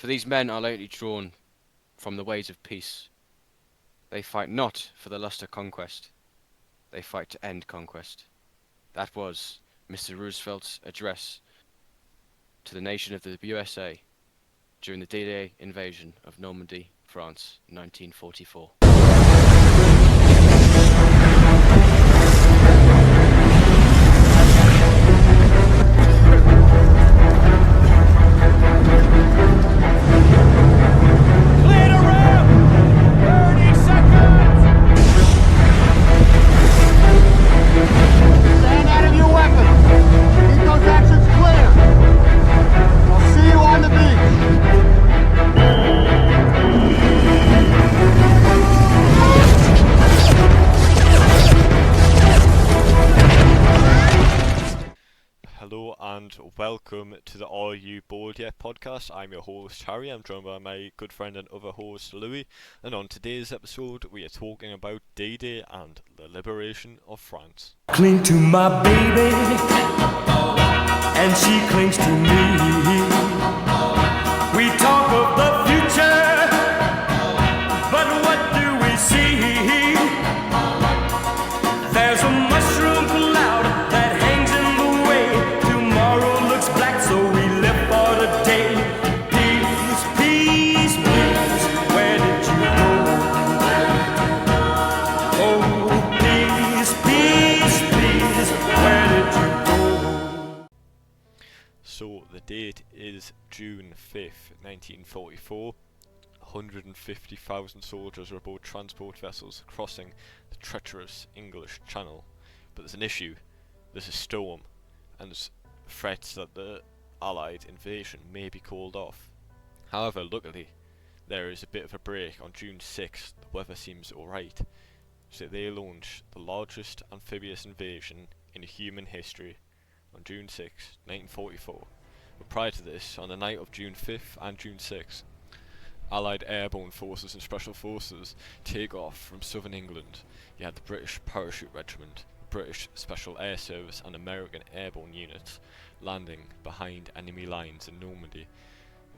For these men are lately drawn from the ways of peace. They fight not for the lust of conquest. They fight to end conquest. That was Mr. Roosevelt's address to the nation of the USA during the D-Day invasion of Normandy, France, 1944. Hello and welcome to the Are You Bored Yet podcast. I'm your host Harry. I'm joined by my good friend and other host Louis, and on today's episode we are talking about D-Day and the liberation of France. Cling to my baby, and she clings to me. We talk of the future, but what do we see? There's a mushroom cloud that hangs in the way. Tomorrow looks black, so we live for the day. Peace, peace, peace, where did you go? Oh, peace, peace, peace, where did you go? So the date is June 5th, 1944. 150,000 soldiers were aboard transport vessels crossing the treacherous English Channel. But there's an issue. There's a storm, and there's threats that the Allied invasion may be called off. However, luckily, there is a bit of a break. On June 6th, the weather seems alright, so they launch the largest amphibious invasion in human history on June 6th, 1944. But prior to this, on the night of June 5th and June 6th, Allied airborne forces and special forces take off from southern England. You had the British Parachute Regiment, British Special Air Service and American airborne units landing behind enemy lines in Normandy.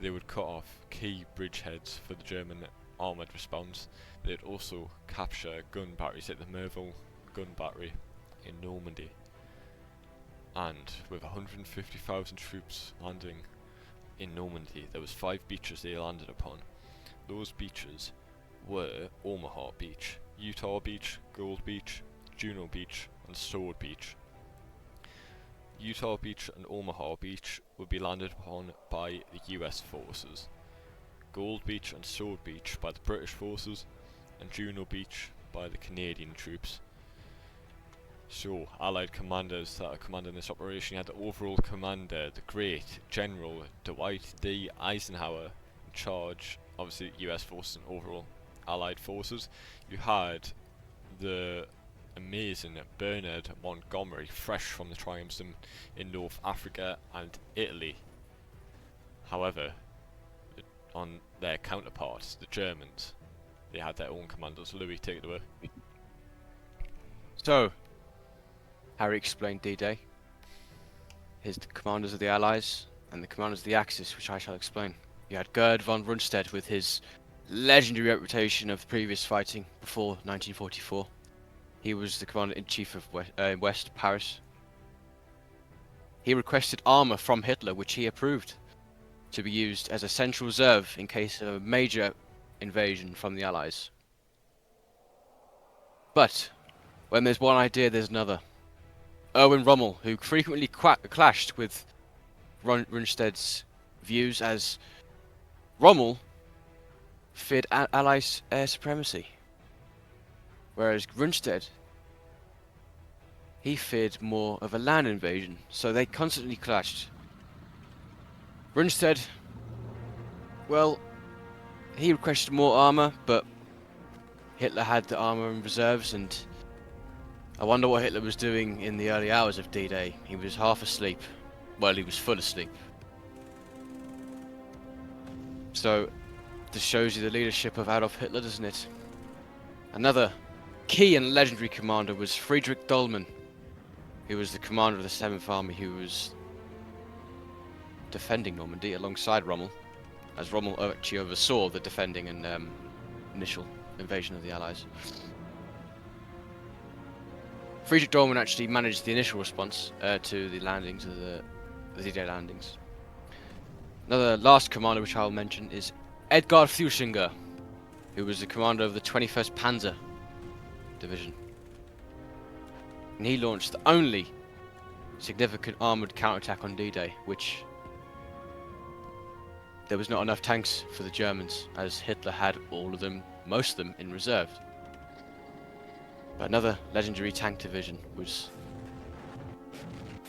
They would cut off key bridgeheads for the German armoured response. They'd also capture gun batteries at the Merville gun battery in Normandy. And with 150,000 troops landing in Normandy, there was 5 beaches they landed upon. Those beaches were Omaha Beach, Utah Beach, Gold Beach, Juno Beach and Sword Beach. Utah Beach and Omaha Beach would be landed upon by the US forces, Gold Beach and Sword Beach by the British forces, and Juno Beach by the Canadian troops. So, Allied commanders that are commanding this operation, you had the overall commander, the great General Dwight D. Eisenhower, in charge, obviously US forces and overall Allied forces. You had the amazing Bernard Montgomery, fresh from the triumphs in North Africa and Italy. However, on their counterparts, the Germans, they had their own commanders. Louis, take it away. So, Harry explained D-Day, the commanders of the Allies, and the commanders of the Axis, which I shall explain. You had Gerd von Rundstedt with his legendary reputation of previous fighting before 1944. He was the commander-in-chief of West Paris. He requested armour from Hitler, which he approved, to be used as a central reserve in case of a major invasion from the Allies. But, when there's one idea, there's another. Erwin Rommel, who frequently clashed with Rundstedt's views, as Rommel feared Allies' air supremacy, whereas Rundstedt, he feared more of a land invasion, so they constantly clashed. Rundstedt, well, he requested more armour, but Hitler had the armour in reserves, and I wonder what Hitler was doing in the early hours of D-Day. He was half asleep. Well, he was full asleep. So, this shows you the leadership of Adolf Hitler, doesn't it? Another key and legendary commander was Friedrich Dollmann, who was the commander of the 7th Army, who was defending Normandy alongside Rommel. as Rommel actually oversaw the defending and initial invasion of the Allies. Friedrich Dollmann actually managed the initial response to the landings of the D-Day landings. Another last commander which I'll mention is Edgar Fuschinger, who was the commander of the 21st Panzer Division. And he launched the only significant armoured counterattack on D-Day, which there was not enough tanks for the Germans, as Hitler had all of them, most of them, in reserve. But another legendary tank division was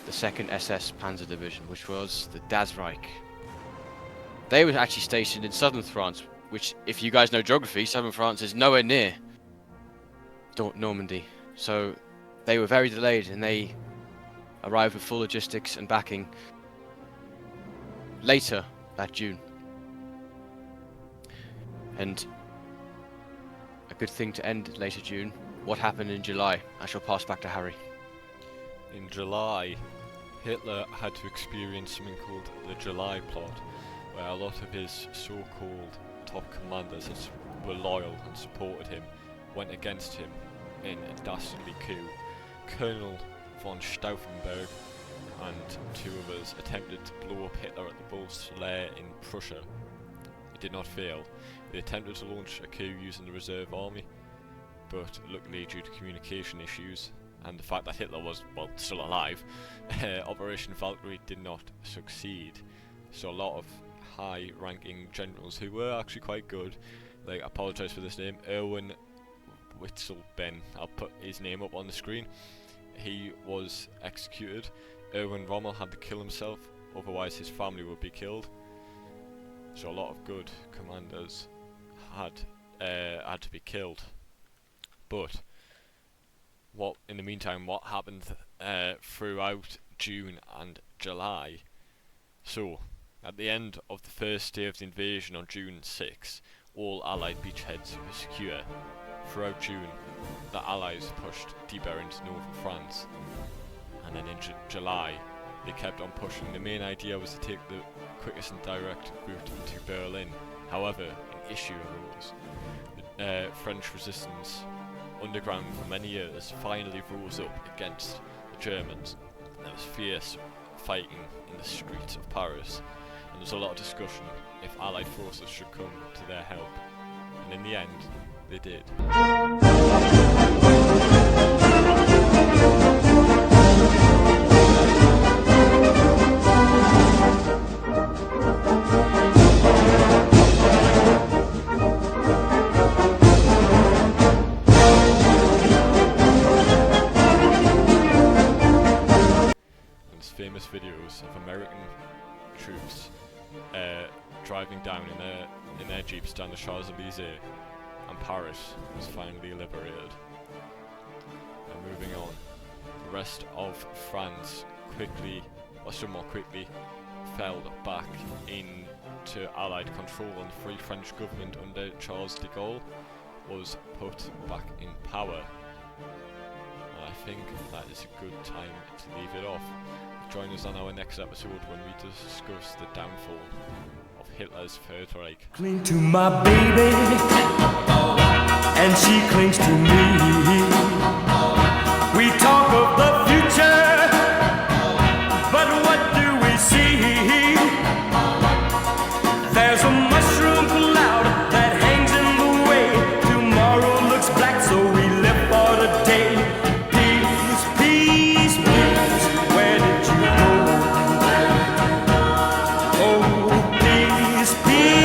the 2nd SS Panzer Division, which was the Das Reich. They were actually stationed in southern France, which, if you guys know geography, southern France is nowhere near Normandy. So they were very delayed, and they arrived with full logistics and backing later that June. And a good thing to end later June, what happened in July? I shall pass back to Harry. In July, Hitler had to experience something called the July Plot, where a lot of his so-called top commanders that were loyal and supported him went against him in a dastardly coup. Colonel von Stauffenberg and 2 others attempted to blow up Hitler at the Bull's lair in Prussia. It did not fail. They attempted to launch a coup using the reserve army, but luckily, due to communication issues and the fact that Hitler was, well, still alive, Operation Valkyrie did not succeed. So a lot of high-ranking generals who were actually quite good, like, I apologise for this name, Erwin Witzelben, I'll put his name up on the screen, he was executed. Erwin Rommel had to kill himself, otherwise his family would be killed. So a lot of good commanders had to be killed. But in the meantime, what happened throughout June and July? So, at the end of the first day of the invasion on June 6, all Allied beachheads were secure. Throughout June, the Allies pushed deeper into northern France, and then in July, they kept on pushing. The main idea was to take the quickest and direct route to Berlin. However, an issue arose. The French resistance, underground for many years, finally rose up against the Germans. There was fierce fighting in the streets of Paris, and there was a lot of discussion if Allied forces should come to their help. And in the end, they did. Famous videos of American troops driving down in their jeeps down the Champs-Élysées, and Paris was finally liberated. And moving on, the rest of France somewhat quickly fell back into Allied control, and the Free French government under Charles de Gaulle was put back in power. And I think that is a good time to leave it off. Join us on our next episode when we discuss the downfall of Hitler's Third Reich. Cling to my baby, and she clings to me. We talk of the future, but what do we see? There's a mushroom cloud that hangs in the way. Tomorrow looks black, so we live for the day. Peace, peace, peace. Where did you go? Oh, peace, peace.